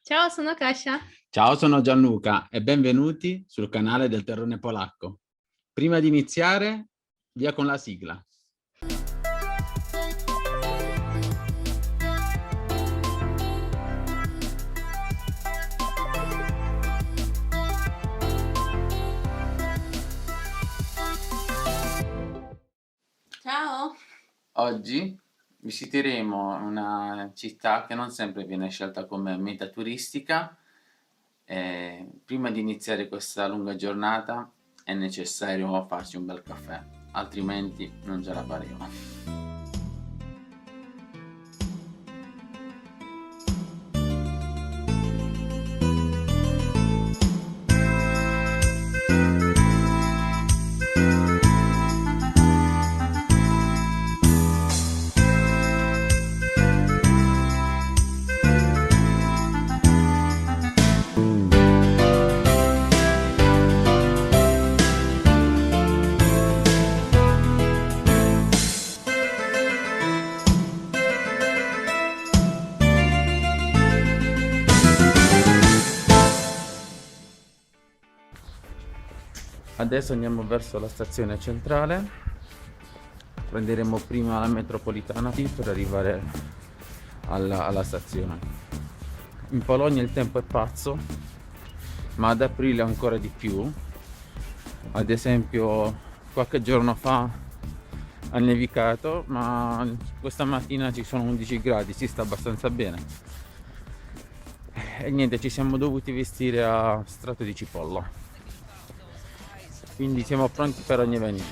Ciao, sono Kasia. Ciao, sono Gianluca e benvenuti sul canale del Terrone Polacco. Prima di iniziare, via con la sigla. Ciao. Oggi visiteremo una città che non sempre viene scelta come meta turistica. Prima di iniziare questa lunga giornata è necessario farci un bel caffè, altrimenti non ce la faremo. Adesso andiamo verso la stazione centrale, prenderemo prima la metropolitana per arrivare alla stazione. In Polonia il tempo è pazzo, ma ad aprile ancora di più. Ad esempio qualche giorno fa ha nevicato, ma questa mattina ci sono 11 gradi, si sta abbastanza bene. E niente, ci siamo dovuti vestire a strato di cipolla. Quindi siamo pronti per ogni evento.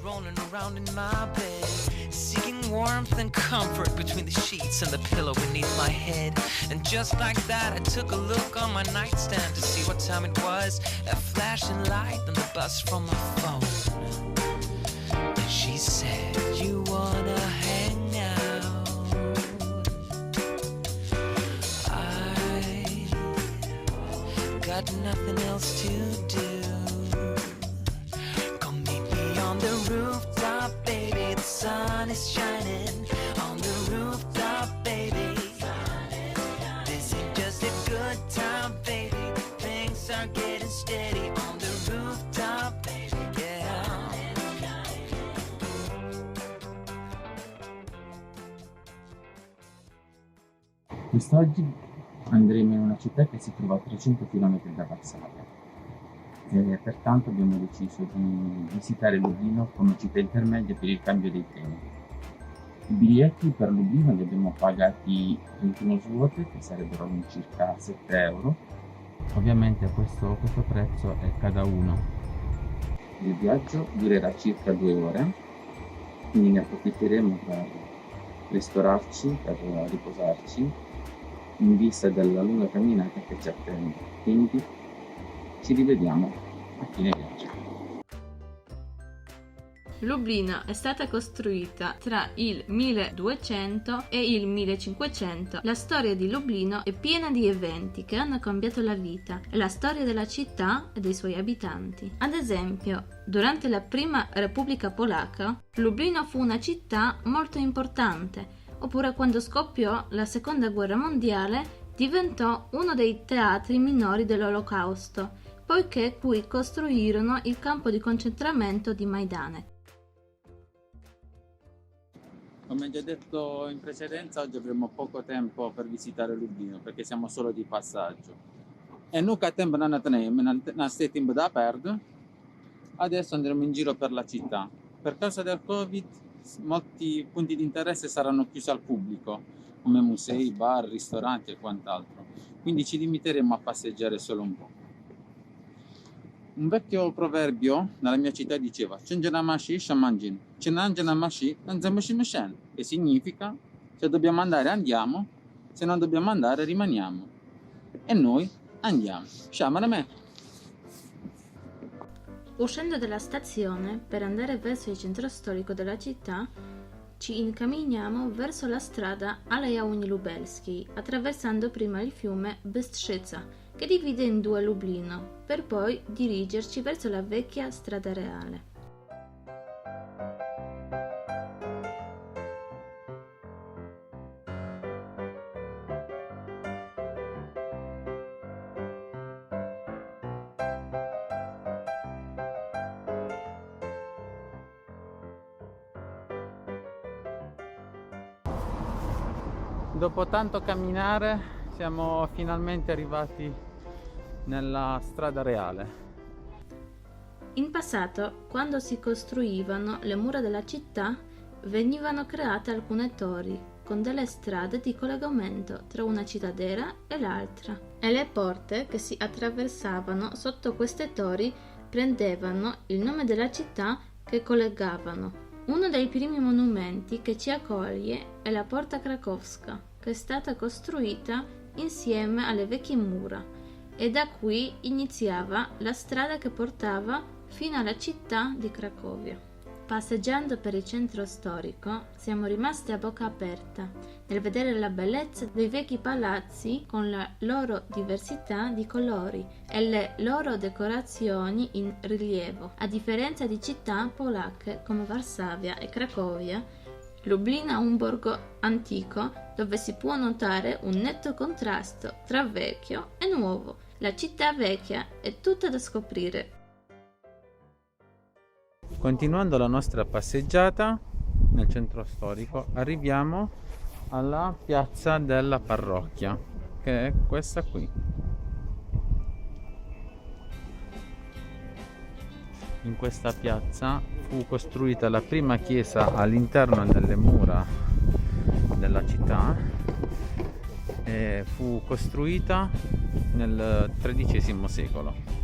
Rolling around in my bed, seeking warmth and comfort between the sheets and the pillow beneath my head. And just like that, I took a look on my nightstand to see what time it was. A flashing light on the buzz from my phone. And she said, "You wanna hang out?" I got nothing else to do. Rooftop, baby, the sun is shining on the rooftop, baby. This ain't just a good time, baby. Things are getting steady on the rooftop, baby, yeah. Quest'oggi andremo in una città che si trova a 300 km da Varsavia. Pertanto abbiamo deciso di visitare Lublino come città intermedia per il cambio dei treni. I biglietti per Lublino li abbiamo pagati 21 zloty, che sarebbero circa 7 euro. Ovviamente questo prezzo è cada uno. Il viaggio durerà circa 2 ore, quindi ne approfitteremo per ristorarci, per riposarci, in vista della lunga camminata che ci attende. Quindi ci rivediamo a fine viaggio. Lublino è stata costruita tra il 1200 e il 1500. La storia di Lublino è piena di eventi che hanno cambiato la vita e la storia della città e dei suoi abitanti. Ad esempio, durante la prima Repubblica Polacca, Lublino fu una città molto importante, oppure quando scoppiò la Seconda Guerra Mondiale diventò uno dei teatri minori dell'Olocausto, poiché qui costruirono il campo di concentramento di Maidane. Come già detto in precedenza, oggi avremo poco tempo per visitare Lublino perché siamo solo di passaggio. E nu ca tempo non stai tempo da perdere. Adesso andremo in giro per la città. Per causa del Covid, molti punti di interesse saranno chiusi al pubblico, come musei, bar, ristoranti e quant'altro. Quindi ci limiteremo a passeggiare solo un po'. Un vecchio proverbio nella mia città diceva "Cengenamashi shamangin, cenangenamashi nanzamashimeshen", che significa se dobbiamo andare andiamo, se non dobbiamo andare rimaniamo. E noi andiamo. Shamaname. Uscendo dalla stazione per andare verso il centro storico della città, ci incamminiamo verso la strada Aleja Unii Lubelskiej, attraversando prima il fiume Bystrzyca, che divide in due Lublino, per poi dirigerci verso la vecchia strada reale. Dopo tanto camminare siamo finalmente arrivati nella strada reale. In passato, quando si costruivano le mura della città, venivano create alcune torri con delle strade di collegamento tra una cittadella e l'altra, e le porte che si attraversavano sotto queste torri prendevano il nome della città che collegavano. Uno dei primi monumenti che ci accoglie è la Porta Krakowska, che è stata costruita insieme alle vecchie mura, e da qui iniziava la strada che portava fino alla città di Cracovia. Passeggiando per il centro storico siamo rimasti a bocca aperta nel vedere la bellezza dei vecchi palazzi con la loro diversità di colori e le loro decorazioni in rilievo. A differenza di città polacche come Varsavia e Cracovia, Lublino è un borgo antico dove si può notare un netto contrasto tra vecchio e nuovo. La città vecchia è tutta da scoprire. Continuando la nostra passeggiata nel centro storico, arriviamo alla piazza della parrocchia, che è questa qui. In questa piazza fu costruita la prima chiesa all'interno delle mura della città e fu costruita nel XIII secolo.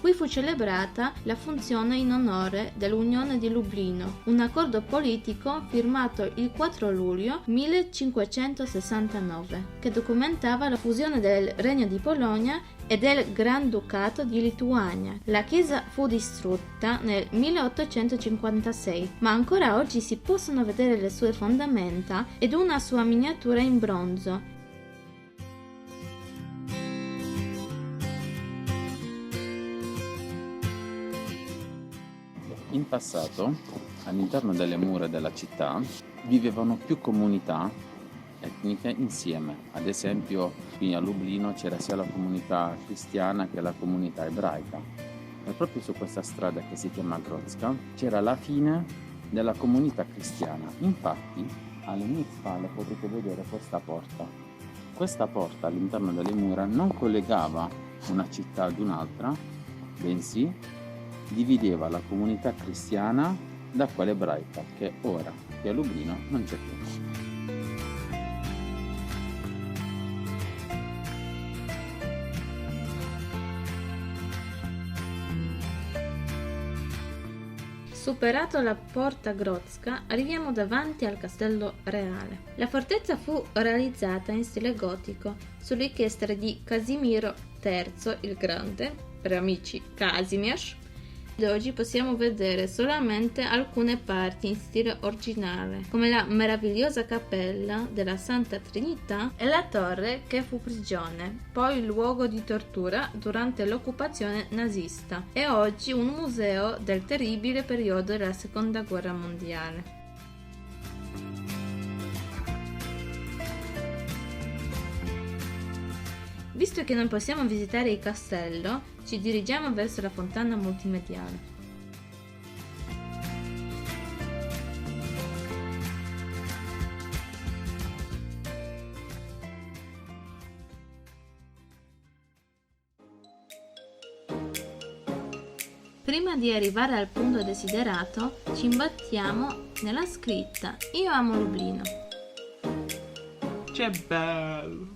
Qui fu celebrata la funzione in onore dell'Unione di Lublino, un accordo politico firmato il 4 luglio 1569, che documentava la fusione del Regno di Polonia e del Granducato di Lituania. La chiesa fu distrutta nel 1856, ma ancora oggi si possono vedere le sue fondamenta ed una sua miniatura in bronzo. In passato, all'interno delle mura della città, vivevano più comunità etniche insieme. Ad esempio, qui a Lublino c'era sia la comunità cristiana che la comunità ebraica. E proprio su questa strada che si chiama Grodzka c'era la fine della comunità cristiana. Infatti, alle mie spalle potrete vedere questa porta. Questa porta all'interno delle mura non collegava una città ad un'altra, bensì divideva la comunità cristiana da quella ebraica, che ora qui a Lublino non c'è più. Superato la porta Grodzka, arriviamo davanti al castello reale. La fortezza fu realizzata in stile gotico su richiesta di Casimiro III il Grande, per amici Kazimierz. Oggi possiamo vedere solamente alcune parti in stile originale, come la meravigliosa cappella della Santa Trinità e la torre che fu prigione, poi luogo di tortura durante l'occupazione nazista, e oggi un museo del terribile periodo della Seconda Guerra Mondiale. Visto che non possiamo visitare il castello, ci dirigiamo verso la fontana multimediale. Prima di arrivare al punto desiderato, ci imbattiamo nella scritta "Io amo Lublino". Che bello!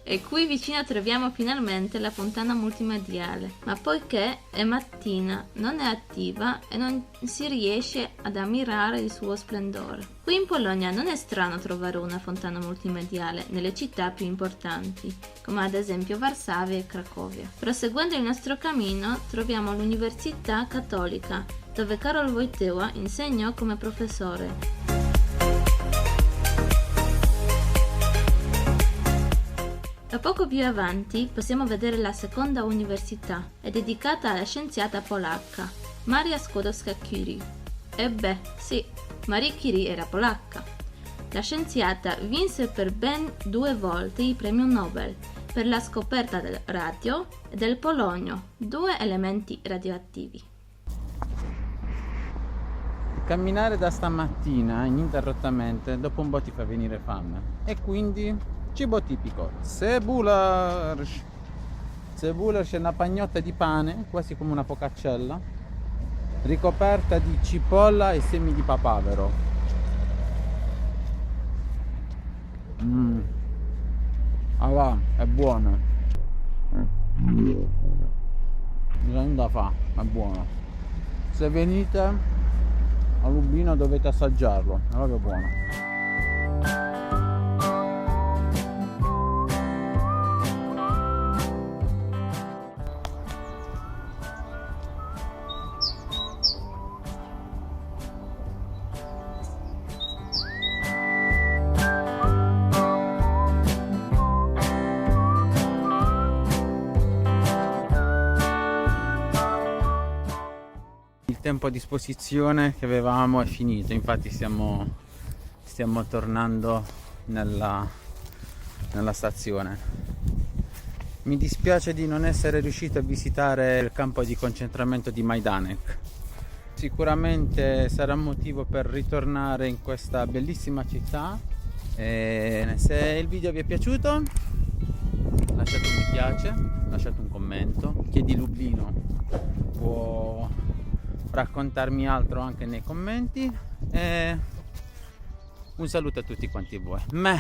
E qui vicino troviamo finalmente la fontana multimediale, ma poiché è mattina non è attiva e non si riesce ad ammirare il suo splendore. Qui in Polonia non è strano trovare una fontana multimediale nelle città più importanti, come ad esempio Varsavia e Cracovia. Proseguendo il nostro cammino troviamo l'Università Cattolica, dove Karol Wojtyła insegnò come professore. E poco più avanti possiamo vedere la seconda università, è dedicata alla scienziata polacca Maria Skłodowska-Curie. E beh, sì, Marie Curie era polacca. La scienziata vinse per ben 2 volte il premio Nobel per la scoperta del radio e del polonio, 2 elementi radioattivi. Camminare da stamattina ininterrottamente dopo un po' ti fa venire fame, e quindi cibo tipico: cebulars. Cebulars è una pagnotta di pane, quasi come una focaccella, ricoperta di cipolla e semi di papavero. Ah va, è buono. Bisogna da fa, è buono. Se venite a Lublino dovete assaggiarlo, è proprio buono. Il tempo a disposizione che avevamo è finito, infatti stiamo tornando nella stazione. Mi dispiace di non essere riuscito a visitare il campo di concentramento di Majdanek. Sicuramente sarà motivo per ritornare in questa bellissima città. E se il video vi è piaciuto, lasciate un mi piace, lasciate un commento. Chi è di Lublino può raccontarmi altro anche nei commenti, e un saluto a tutti quanti voi. Me.